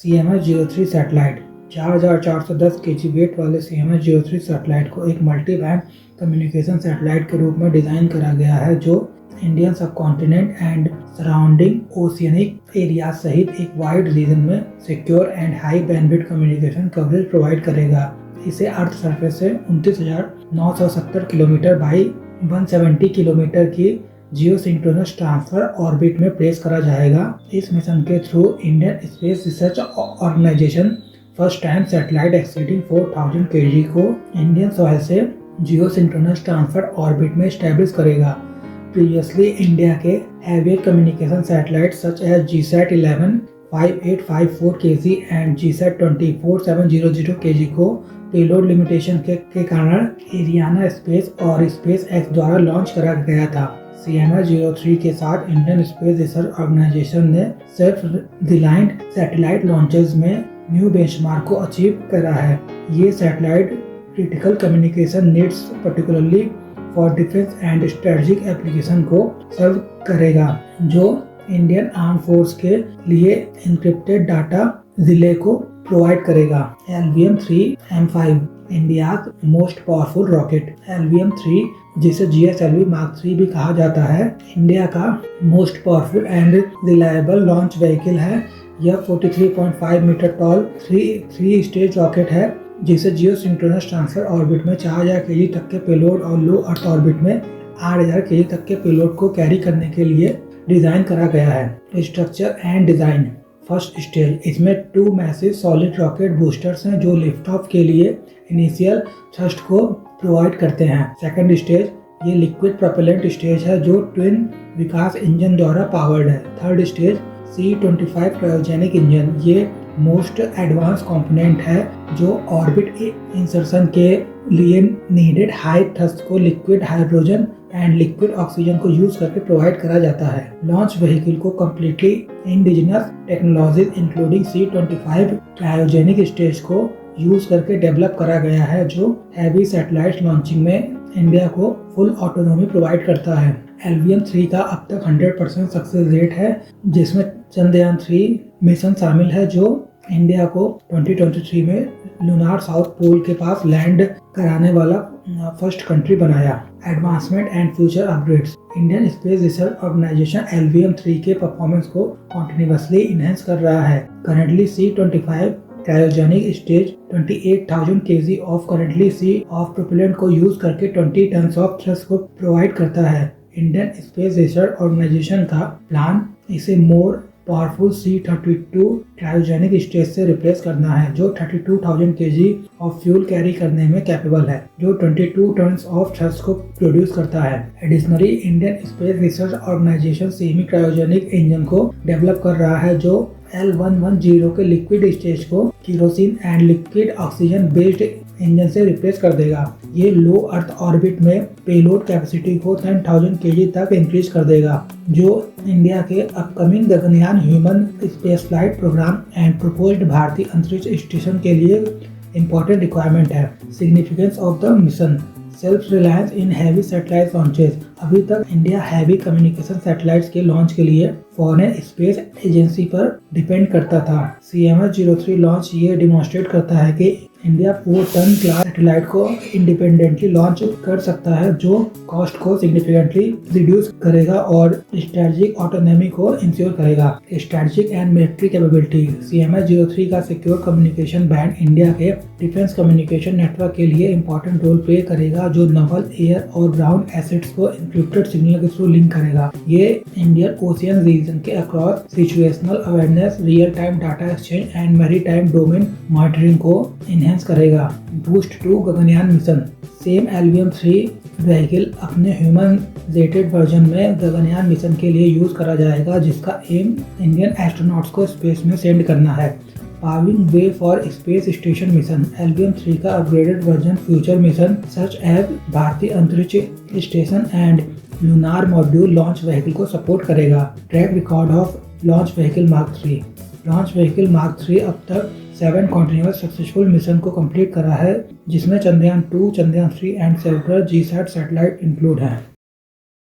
CMS-03 satellite 4410 kg wait वाले CMS-03 satellite को एक मल्टी बैंड कम्युनिकेशन सैटेलाइट के रूप में डिज़ाइन करा गया है जो Indian subcontinent and surrounding oceanic area सहित एक वाइड रीजन में secure and high bandwidth communication coverage provide करेगा। इसे अर्थ सरफेस से 29,970 किलोमीटर बाई 170 किलोमीटर की जियो सिंक्रोनस ट्रांसफर ऑर्बिट में प्लेस करा जाएगा। इस मिशन के through Indian space research organisation first time satellite exceeding 4000 kg को इंडियन सॉइल से जियो सिंक्रोनस ट्रांसफर ऑर्बिट में स्टैब्लिश करेगा। प्रीवियसली इंडिया के heavier communication satellite such as GSAT-11 5854 kg and GSAT-24 700 kg को पेलोड लिमिटेशन के कारण Arianespace और SpaceX द्वारा लॉन्च करा गया था। CMS-03 के साथ इंडियन स्पेस रिसर्च ऑर्गेनाइजेशन ने सेल्फ रिलायंट सैटेलाइट लॉन्चेस में न्यू बेंचमार्क को अचीव करा है। ये satellite critical communication needs particularly for defence and strategic application को सर्व करेगा, जो इंडियन आर्म फोर्स के लिए एन्क्रिप्टेड डाटा रिले को प्रोवाइड करेगा। LVM-3 India most powerful rocket. LVM-3 जिसे GSLV Mark 3 भी कहा जाता है, इंडिया का most powerful and reliable launch vehicle है। यह 43.5 मीटर टॉल 3 स्टेज रॉकेट है जिसे जियो सिंक्रोनस ट्रांसफर ऑर्बिट में 4000 kg तक के पेलोड और लो अर्थ ऑर्बिट में 8000 kg तक के पेलोड को कैरी करने के लिए डिजाइन करा गया है। Structure and design. First stage, इसमें 2 मैसिव सॉलिड रॉकेट बूस्टर्स हैं जो लिफ्ट ऑफ के लिए इनिशियल थ्रस्ट को प्रोवाइड करते हैं। सेकंड स्टेज, ये लिक्विड प्रोपेलेंट स्टेज है जो ट्विन विकास इंजन द्वारा पावर्ड है। Third stage, C-25 cryogenic engine, ये मोस्ट एडवांस कंपोनेंट है जो ऑर्बिट इंसर्शन के लिए नीडेड हाई थ्रस्ट को liquid hydrogen and liquid oxygen को यूज करके प्रोवाइड करा जाता है। लॉन्च व्हीकल को completely indigenous technologies including C-25 cryogenic stage को यूज करके डेवलप करा गया है जो हैवी सैटेलाइट लॉन्चिंग में इंडिया को फुल ऑटोनॉमी प्रोवाइड करता है। LVM-3 का अब तक 100% सक्सेस रेट है जिसमें चंद्रयान 3 मिशन शामिल है जो इंडिया को 2023 में लूनार साउथ पोल के पास लैंड कराने वाला फर्स्ट कंट्री बनाया। Advancement and future upgrades. Indian space research organisation LVM-3 के परफॉर्मेंस को कंटिन्यूअसली इनहेंस कर रहा है। Currently C-25 cryogenic stage 28,000 kg of currently C of propellant को यूज करके 20 टन ऑफ थ्रस्ट को प्रोवाइड करता है। इंडियन स्पेस रिसर्च ऑर्गेनाइजेशन का प्लान इसे more powerful C-32 cryogenic stage से रिप्लेस करना है जो 32,000 kg ऑफ फ्यूल कैरी करने में कैपेबल है, जो 22 टन ऑफ थ्रस्ट को प्रोड्यूस करता है। Additionally Indian space research organisation semi cryogenic engine को डेवलप कर रहा है जो L110 के लिक्विड स्टेज को kerosene and liquid oxygen based engine से रिप्लेस कर देगा। ये लो अर्थ ऑर्बिट में पेलोड कैपेसिटी को 10,000 kg तक इंक्रीज कर देगा, जो इंडिया के upcoming Gaganyaan human space flight programme and proposed Bharatiya Antariksh station के लिए इम्पोर्टेंट रिक्वायरमेंट है। Significance of the mission. Self reliance in heavy satellite launches. अभी तक इंडिया हैवी कम्युनिकेशन सैटेलाइट्स के लॉन्च के लिए फॉरेन स्पेस एजेंसी पर डिपेंड करता था। CMS-03 लॉन्च ये डिमॉन्स्ट्रेट करता है कि इंडिया 4 टन क्लास सैटेलाइट को इंडिपेंडेंटली लॉन्च कर सकता है जो कॉस्ट को सिग्निफिकेंटली रिड्यूस करेगा और स्ट्रेटेजिक ऑटोनॉमी को इंश्योर करेगा। Strategic and military capability. CMS-03 का सिक्योर कम्युनिकेशन बैंड इंडिया के डिफेंस कम्युनिकेशन नेटवर्क के लिए इंपॉर्टेंट रोल प्ले करेगा जो नवल एयर और ग्राउंड एसेट्स को इंक्रिप्टेड सिग्नल के थ्रू लिंक करेगा। ये इंडियन ओशियन रीजन के across situational awareness, real time data exchange and maritime domain monitoring को इनहेंस करेगा। Boost to Gaganyaan mission. Same LVM-3 vehicle अपने ह्यूमन रेटेड वर्जन में गगनयान मिशन के लिए यूज करा जाएगा जिसका एम इंडियन एस्ट्रोनॉट्स को स्पेस में सेंड करना है। Paving way for space station mission. LVM-3 का upgraded version future mission such as Bharatiya Antariksh station and lunar module launch vehicle को सपोर्ट करेगा। Track record of launch vehicle mark 3। Launch vehicle mark 3 अब तक 7 continuous successful mission को complete करा है जिसमें Chandrayaan 2, Chandrayaan 3 and several GSAT satellite include हैं।